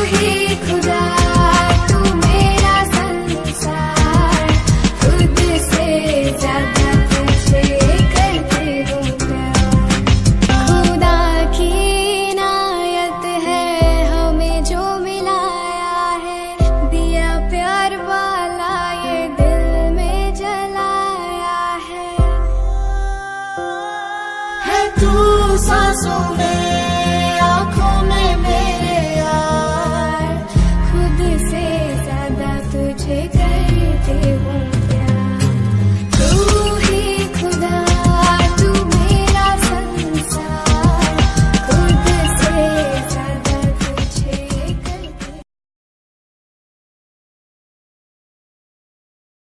ही खुदा, तू मेरा संसार, खुद से ज्यादा तुझे करती हूँ प्यार। खुदा की इनायत है हमें जो मिलाया है, दिया प्यार वाला ये दिल में जलाया है तू सांसों में